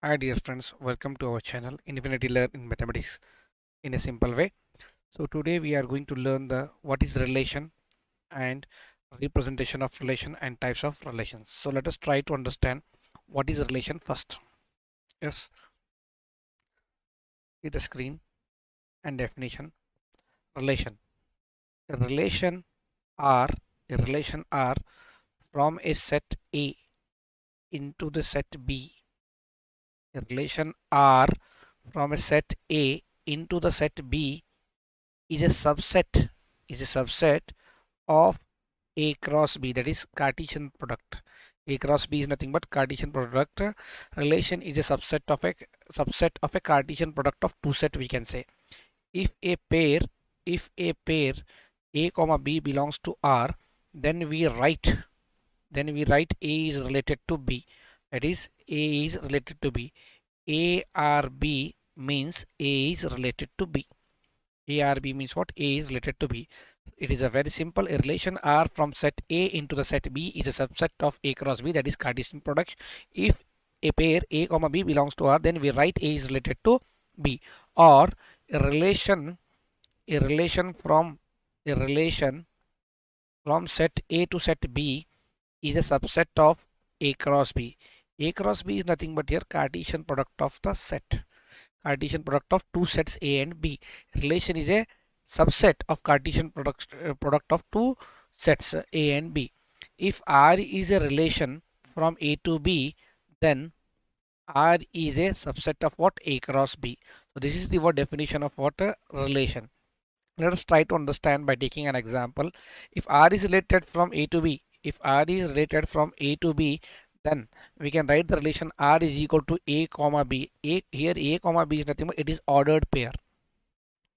Hi dear friends, welcome to our channel Infinity Learn in Mathematics in a simple way. So today we are going to learn the what is relation and representation of relation and types of relations. So let us try to understand what is relation first. Yes, see the screen and definition. Relation. A relation R, a relation R from a set A into the set B. A relation R from a set A into the set B is a subset of A cross B, that is Cartesian product. A cross B is nothing but Cartesian product. Relation is a subset of a Cartesian product of two set, we can say. If a pair A comma B belongs to R, then we write A is related to B, that is A is related to B. A R B means A is related to B. ARB means what? A is related to B. It is a very simple. A relation R from set A into the set B is a subset of A cross B, that is Cartesian product. If a pair A comma B belongs to R, then we write A is related to B. Or a relation from set A to set B is a subset of A cross B. A cross B is nothing but here Cartesian product of the set. Cartesian product of two sets A and B. Relation is a subset of Cartesian product of two sets A and B. If R is a relation from A to B, then R is a subset of what? A cross B. So this is the what definition of what a relation. Let us try to understand by taking an example. If R is related from A to B, then we can write the relation R is equal to A comma B. Here A comma B is nothing but it is ordered pair.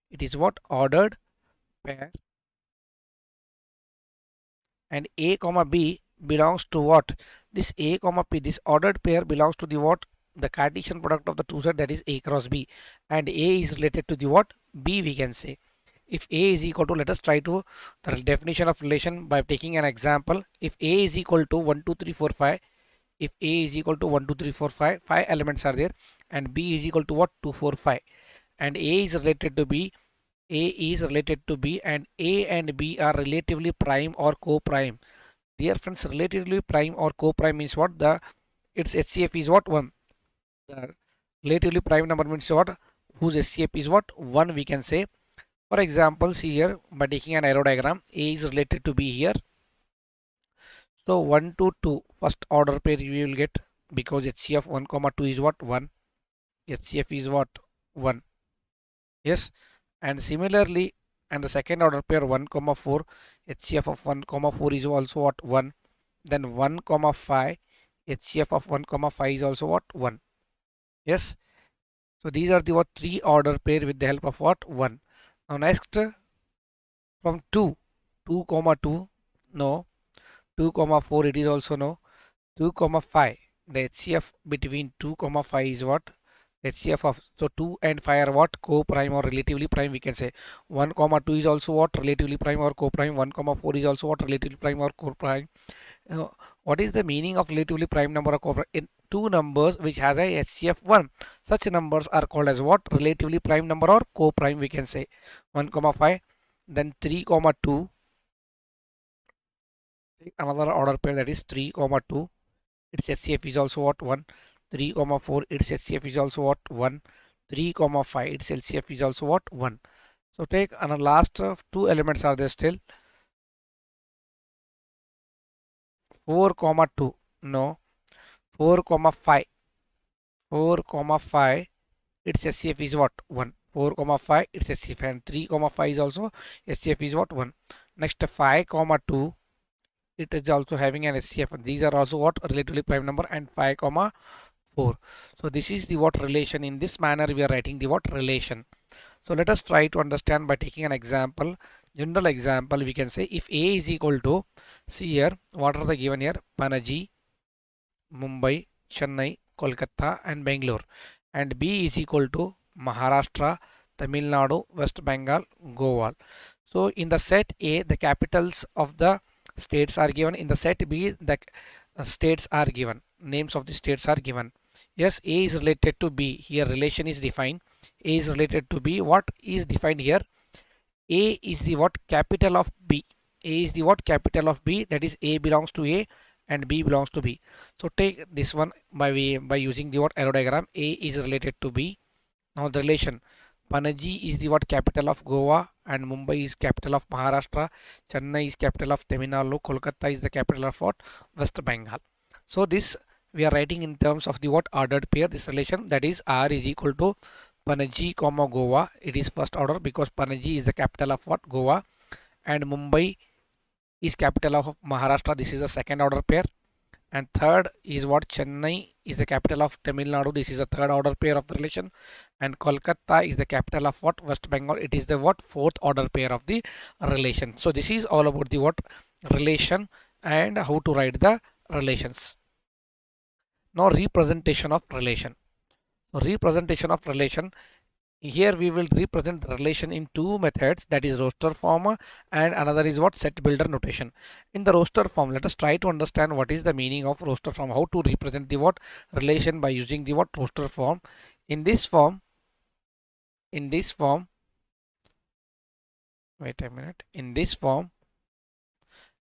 It is what? Ordered pair. And A comma B belongs to what? This A comma P, this ordered pair belongs to the what? The Cartesian product of the two sets, that is A cross B. And A is related to the what? B, we can say. If A is equal to, let us try to the definition of relation by taking an example. If A is equal to 1, 2, 3, 4, 5, if A is equal to 1, 2, 3, 4, 5, 5 elements are there, and B is equal to what? 2, 4, 5, and A is related to B, and A and B are relatively prime or co-prime. Dear friends, relatively prime or co-prime means what? Its HCF is what? 1. The relatively prime number means what? Whose HCF is what? 1, we can say. For example, see here by taking an arrow diagram, A is related to B here. So 1 to 2 first order pair you will get, because HCF 1 comma 2 is what? 1. HCF is what? 1. Yes. And similarly, and the second order pair 1 comma 4, HCF of 1 comma 4 is also what? 1. Then 1 comma 5, HCF of 1 comma 5 is also what? 1. Yes. So these are the what? 3 order pair with the help of what? 1. Now next, from 2 comma 2, no. 2 comma 4, it is also no. 2 comma 5, the HCF between 2 comma 5 is what? HCF of, so 2 and 5 are what? Co-prime or relatively prime, we can say. 1 comma 2 is also what? Relatively prime or co-prime. 1 comma 4 is also what? Relatively prime or co-prime. What is the meaning of relatively prime number or co-prime? In two numbers which has a HCF 1, such numbers are called as what? Relatively prime number or co-prime, we can say. 1 comma 5, then 3 comma 2, another order pair, that is 3 comma 2, its HCF is also what? 1. 3 comma 4, its HCF is also what? 1. 3 comma 5, its LCF is also what? 1. So take another last two elements are there still. 4 comma 2, no. 4 comma 5, 4 comma 5, its SCF is what? 1. 4 comma 5, its SCF, and 3 comma 5 is also SCF is what? 1. Next 5 comma 2, it is also having an SCF. These are also what? Relatively prime number, and 5 comma 4. So this is the what? Relation. In this manner we are writing the what? Relation. So let us try to understand by taking an example. General example, we can say if A is equal to, see here, what are the given here? Panaji, Mumbai, Chennai, Kolkata and Bangalore. And B is equal to Maharashtra, Tamil Nadu, West Bengal, Goa. So in the set A, the capitals of the states are given. In the set B, the states are given. Names of the states are given. Yes, A is related to B. Here relation is defined. A is related to B. What is defined here? A is the what capital of B. A is the what capital of B. That is A belongs to A and B belongs to B. So take this one by using the what arrow diagram. A is related to B. Now the relation. Panaji is the what capital of Goa and Mumbai is capital of Maharashtra. Chennai is capital of Tamil Nadu. Kolkata is the capital of what? West Bengal. So this we are writing in terms of the what ordered pair. This relation, that is R is equal to Panaji comma Goa. It is first order because Panaji is the capital of what? Goa, and Mumbai is capital of Maharashtra. This is the second order pair. And third is what? Chennai is the capital of Tamil Nadu. This is the third order pair of the relation. And Kolkata is the capital of what? West Bengal. It is the what? Fourth order pair of the relation. So this is all about the what? Relation and how to write the relations. Now representation of relation. So representation of relation. Here we will represent the relation in two methods, that is roster form and another is what? Set builder notation. In the roster form, let us try to understand what is the meaning of roster form, how to represent the what relation by using the what roster form. In this form, wait a minute, in this form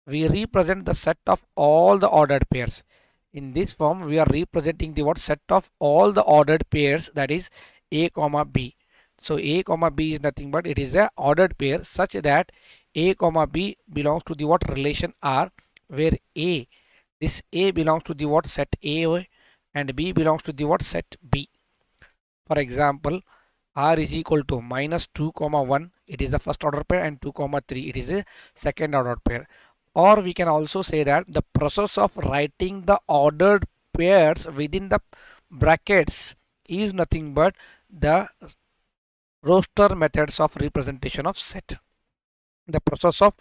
we represent the set of all the ordered pairs. In this form we are representing the what set of all the ordered pairs, that is A comma B. So A comma B is nothing but it is the ordered pair such that A comma B belongs to the what relation R, where this A belongs to the what set A and B belongs to the what set B. For example, R is equal to minus 2 comma 1, it is the first order pair, and 2 comma 3, it is a second order pair. Or we can also say that the process of writing the ordered pairs within the brackets is nothing but the roster methods of representation of set. The process of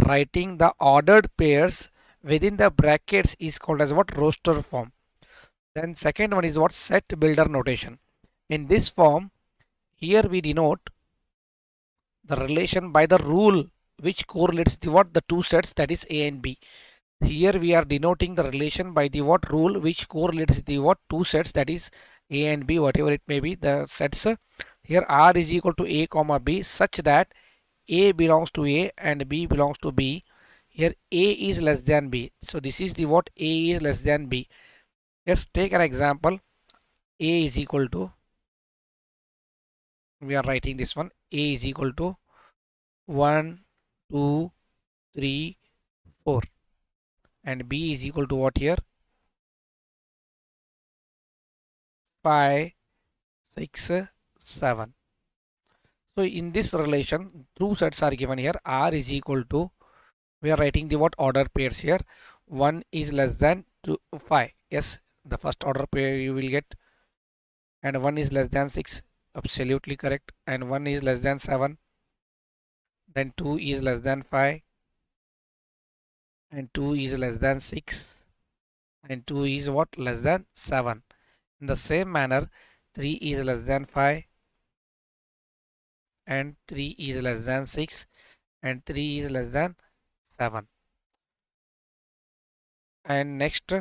writing the ordered pairs within the brackets is called as what? Roster form. Then second one is what? Set builder notation. In this form, here we denote the relation by the rule which correlates the what? The two sets, that is A and B. Here we are denoting the relation by the what rule which correlates the what? Two sets, that is A and B, whatever it may be, the sets. Here R is equal to A comma B such that A belongs to A and B belongs to B. Here A is less than B. So this is the what? A is less than B. Let's take an example. A is equal to, we are writing this one, A is equal to 1, 2, 3, 4 and B is equal to what here? 5, 6, 7. So in this relation, two sets are given here. R is equal to, we are writing the what order pairs here. 1 is less than 5. Yes, the first order pair you will get. And 1 is less than 6. Absolutely correct. And 1 is less than 7. Then 2 is less than 5. And 2 is less than 6. And 2 is what? Less than 7. In the same manner, 3 is less than 5. And 3 is less than 6. And 3 is less than 7. And next,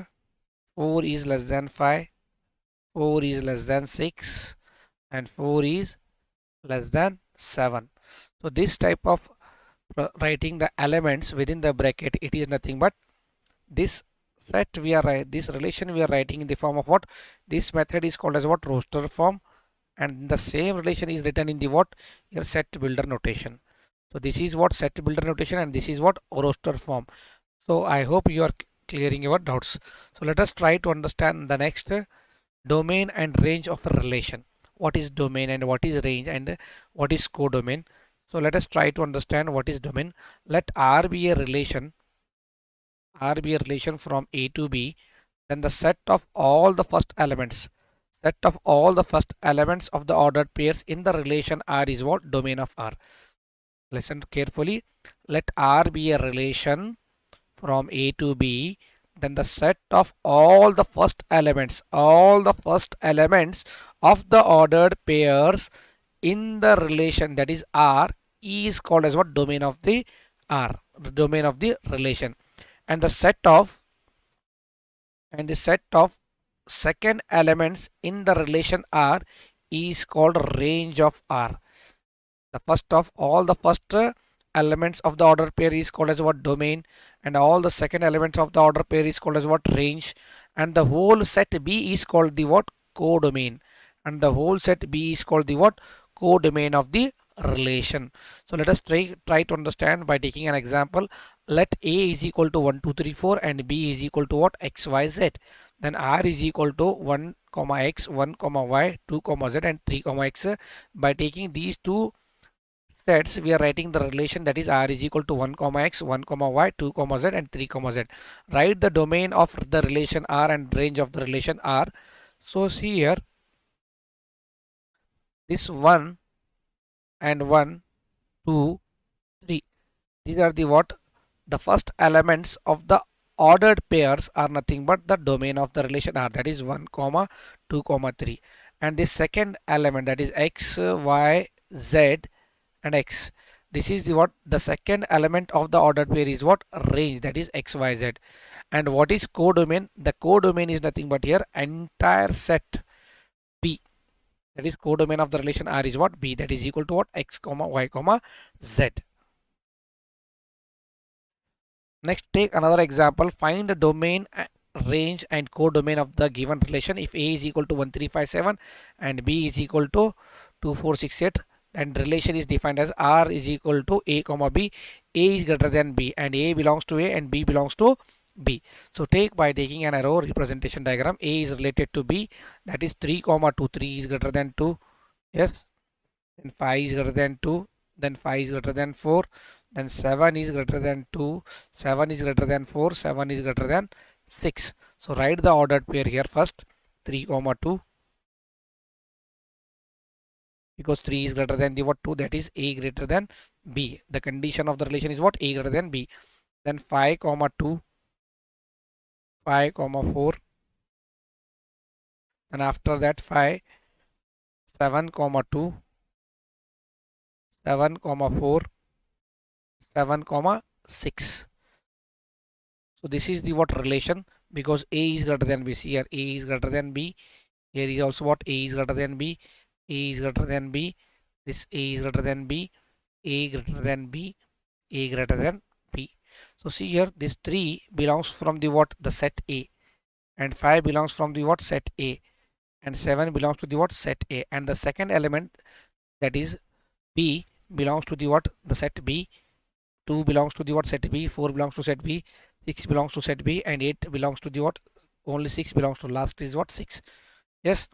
4 is less than 5. 4 is less than 6. And 4 is less than 7. So this type of writing the elements within the bracket, it is nothing but this set we are this relation we are writing in the form of what? This method is called as what? Roster form, and the same relation is written in the what? Your set builder notation. So this is what? Set builder notation, and this is what? Roster form. So I hope you are clearing your doubts. So let us try to understand the next domain and range of a relation. What is domain and what is range and what is codomain? So let us try to understand what is domain. Let R be a relation from A to B, then the set of all the first elements of the ordered pairs in the relation R is what? Domain of R. Listen carefully. Let R be a relation from A to B, then the set of all the first elements of the ordered pairs in the relation, that is R, is called as what? Domain of the R, the domain of the relation. And the set of second elements in the relation R is called range of R. The first of all the first elements of the order pair is called as what? Domain, and all the second elements of the order pair is called as what? Range, and the whole set B is called the what? Codomain, and the whole set B is called the what? Codomain of the relation. So let us try to understand by taking an example. Let A is equal to 1 2 3 4 and B is equal to what? X Y Z. Then R is equal to 1 comma X, 1 comma Y, 2 comma Z, and 3 comma X. By taking these two sets, we are writing the relation, that is R is equal to 1 comma X, 1 comma Y, 2 comma Z, and 3 comma Z. Write the domain of the relation R and range of the relation R. So see here, this 1 and 1, 2, 3, these are the what? The first elements of the ordered pairs are nothing but the domain of the relation R, that is 1 comma 2 comma 3, and the second element, that is X, Y, Z, and X. This is the what? The second element of the ordered pair is what? Range, that is X, Y, Z. And what is codomain? The codomain is nothing but here entire set B, that is codomain of the relation R is what? B, that is equal to what? X comma Y comma Z. Next, take another example. Find the domain, range, and codomain of the given relation. If A is equal to 1357 and B is equal to 2468, then relation is defined as R is equal to A comma B. A is greater than B, and A belongs to A and B belongs to B. So by taking an arrow representation diagram, A is related to B, that is 3 comma 2, 3 is greater than 2. Yes. Then 5 is greater than 2, then 5 is greater than 4, then 7 is greater than 2, 7 is greater than 4, 7 is greater than 6. So write the ordered pair here first, 3 comma 2, because 3 is greater than the what? 2, that is A greater than B. The condition of the relation is what? A greater than B. Then 5 comma 2, 5 comma 4, and after that 5, 7 comma 2, 7 comma 4, 7 comma 6. So this is the what? Relation, because A is greater than B. See here, A is greater than B. Here is also what? A is greater than B. A is greater than B. This A is greater than B. A greater than B. A greater than B. So see here, this 3 belongs from the what? The set A, and 5 belongs from the what? Set A, and 7 belongs to the what? Set A, and the second element, that is B, belongs to the what? The set B. 2 belongs to the what? Set B. 4 belongs to set B. 6 belongs to set B, and 8 belongs to the what? Only 6 belongs to last is what? 6. Yes.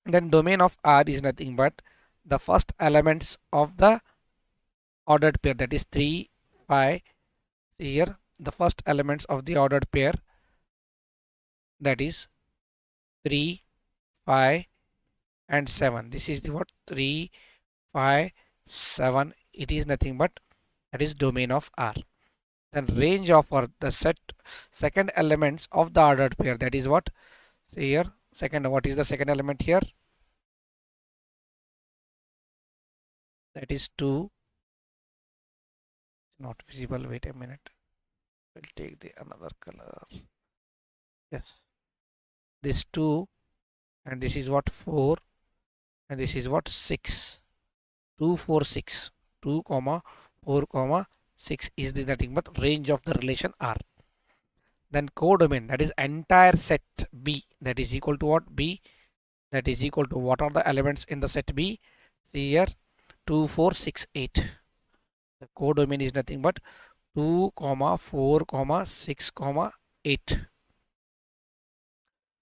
Then domain of R is nothing but the first elements of the ordered pair, that is 3, 5. See here, the first elements of the ordered pair, that is 3, 5, and 7. This is the what? 3, 5, 7. It is nothing but that is domain of R. Then range of or the set second elements of the ordered pair, that is what? See here, second, what is the second element here? That is 2. Not visible. Wait a minute. We'll take the another color. Yes. This 2, and this is what? 4, and this is what? 6. 2, 4, 6. 2 comma 4 comma 6 is the nothing but range of the relation R. Then codomain, that is entire set B, that is equal to what? B, that is equal to what are the elements in the set B? See here, 2, 4, 6, 8. The codomain is nothing but 2 comma 4 comma 6 comma 8.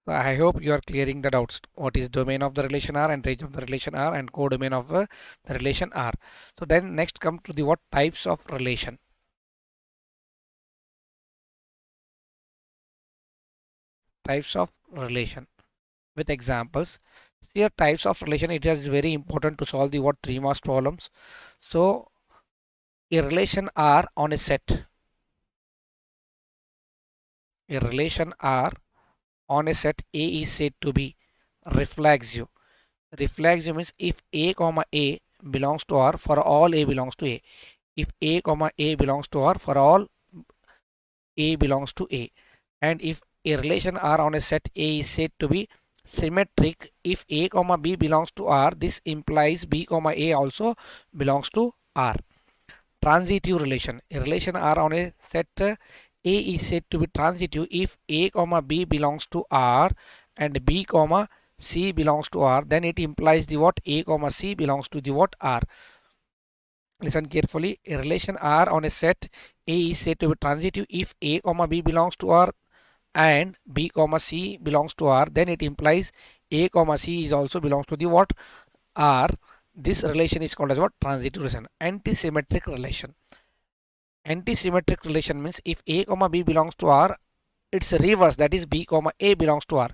So I hope you are clearing the doubts. What is domain of the relation R and range of the relation R and codomain of the relation R. So then next come to the what? Types of relation. Types of relation with examples. Here types of relation, it is very important to solve the what? 3 marks problems. So a relation R on a set, a relation R on a set A is said to be reflexive. Reflexive means if A comma A belongs to R, for all A belongs to A. If A comma A belongs to R, for all A belongs to A. And if a relation R on a set A is said to be symmetric if A comma B belongs to R. This implies B comma A also belongs to R. Transitive relation. A relation R on a set A is said to be transitive if A comma B belongs to R and B comma C belongs to R. Then it implies the what? A comma C belongs to the what? R. Listen carefully. A relation R on a set A is said to be transitive if A comma B belongs to R and B comma C belongs to R. Then it implies A comma C is also belongs to the what? R. This relation is called as what? Transitive relation. Antisymmetric relation. Antisymmetric relation means if A comma B belongs to R, its reverse, that is B comma A belongs to R.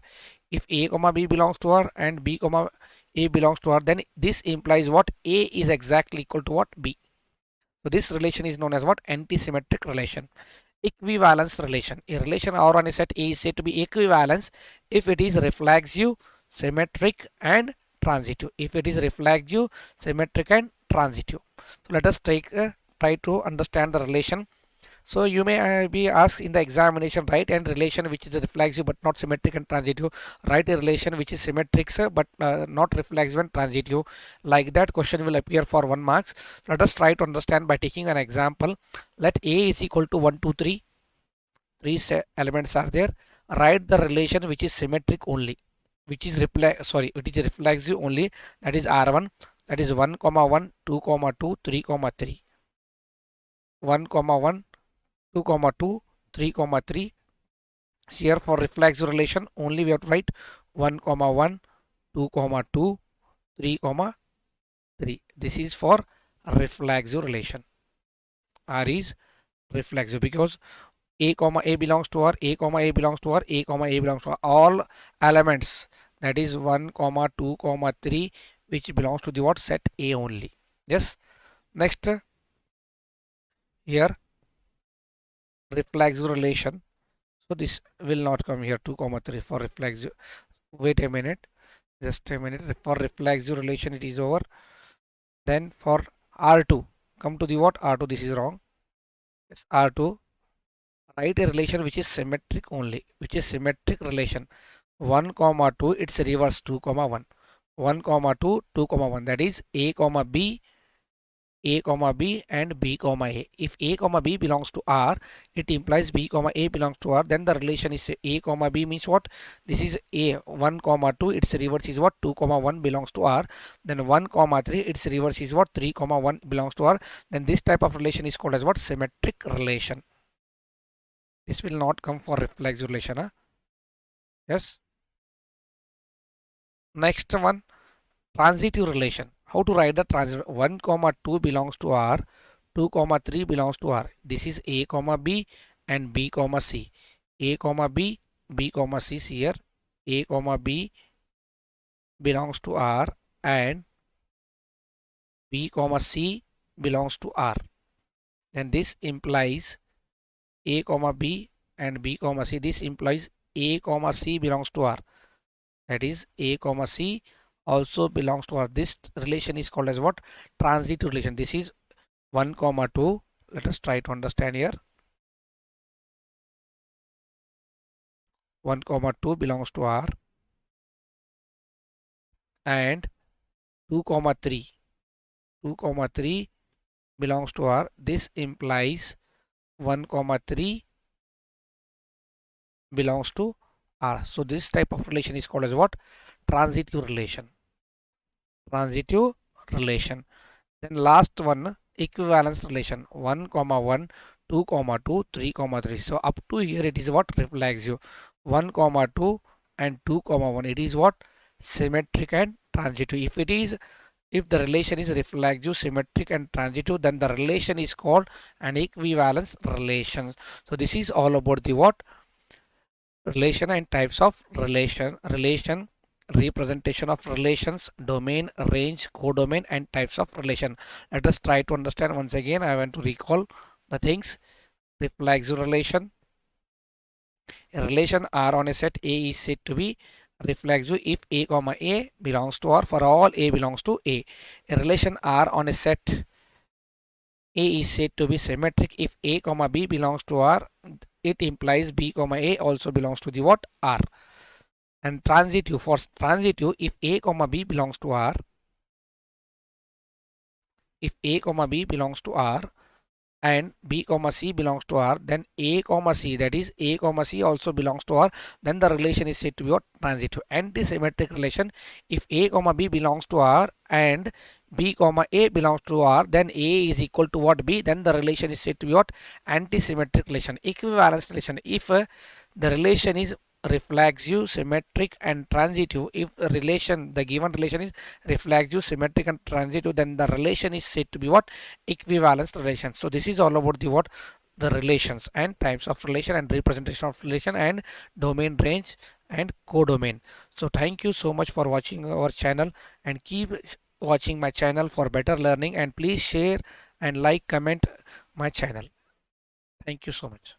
If A comma B belongs to R and B comma A belongs to R, then this implies what? A is exactly equal to what? B. So this relation is known as what? Antisymmetric relation. Equivalence relation. A relation R on a set A is said to be equivalence if it is reflexive, symmetric and transitive. If it is reflexive, symmetric and transitive. So let us try to understand the relation. So you may be asked in the examination, write a relation which is reflexive but not symmetric and transitive. Write a relation which is symmetric but not reflexive and transitive. Like that question will appear for 1 marks. Let us try to understand by taking an example. Let A is equal to 1, 2, 3. Three elements are there. Write the relation which is symmetric only. Which is reflexive only. That is R1. That is 1, 1, 2, 2, 3, 3. 1, 1, 2, 2, 3, 3. Here for reflexive relation only we have to write 1, 1, 2, 2, 3, 3. This is for reflexive relation. R is reflexive because A comma A belongs to R, A comma A belongs to R, A comma A belongs to R. All elements, that is 1, 2, 3, which belongs to the what? Set A only. Yes. Next, here reflexive relation. So this will not come here 2, 3 for reflexive. Wait a minute, just a minute. For reflexive relation it is over. Then for R2, come to the what? R2, this is wrong. Yes, R2. Write a relation which is symmetric only, which is symmetric relation. 1, 2, it's reverse 2, 1. 1, 2, 2, 1. That is A comma B, A comma B and B comma A. If A comma B belongs to R, it implies B comma A belongs to R. Then the relation is A comma B means what? This is A 1, 2, its reverse is what? 2, 1 belongs to R. Then 1, 3, its reverse is what? 3, 1 belongs to R. Then this type of relation is called as what? Symmetric relation. This will not come for reflexive relation. Huh? Yes. Next one, transitive relation. How to write the transitive? 1, 2 belongs to R, 2, 3 belongs to R. This is A comma B and B comma C. A comma B, B comma C here. A comma B belongs to R and B comma C belongs to R. Then this implies A comma B and B comma C. This implies A comma C belongs to R. That is A comma C also belongs to R. This relation is called as what? Transitive relation. This is 1, 2. Let us try to understand here. 1, 2 belongs to R and 2, 3. 2, 3 belongs to R. This implies 1, 3 belongs to R. So this type of relation is called as what? Transitive relation. Transitive relation. Then last one, equivalence relation. 1, 1, 2, 2, 3, 3. So up to here it is what? Reflexive. 1, 2 and 2, 1. It is what? Symmetric and transitive. If the relation is reflexive, symmetric and transitive, then the relation is called an equivalence relation. So this is all about the what? Relation and types of relation, representation of relations, domain, range, codomain and types of relation. Let us try to understand once again. I want to recall the things. Reflexive relation. A relation R on a set A is said to be reflexive if A comma A belongs to R for all A belongs to A. A relation R on a set A is said to be symmetric if A comma B belongs to R it implies B comma A also belongs to the what? R. And transitive, for transitive, if A comma B belongs to R, if A comma B belongs to R and B comma C belongs to R, then A comma C, that is A comma C also belongs to R, then the relation is said to be what? Transitive. Anti-symmetric relation, if A comma B belongs to R and B comma A belongs to R, then A is equal to what? B, then the relation is said to be what? Anti-symmetric relation. Equivalence relation, if the relation is reflexive, symmetric and transitive, if the given relation is reflexive, symmetric and transitive, then the relation is said to be what? Equivalence relation. So this is all about the what? The relations and types of relation and representation of relation and domain, range and codomain. So thank you so much for watching our channel, and keep watching my channel for better learning, and please share and like, comment my channel. Thank you so much.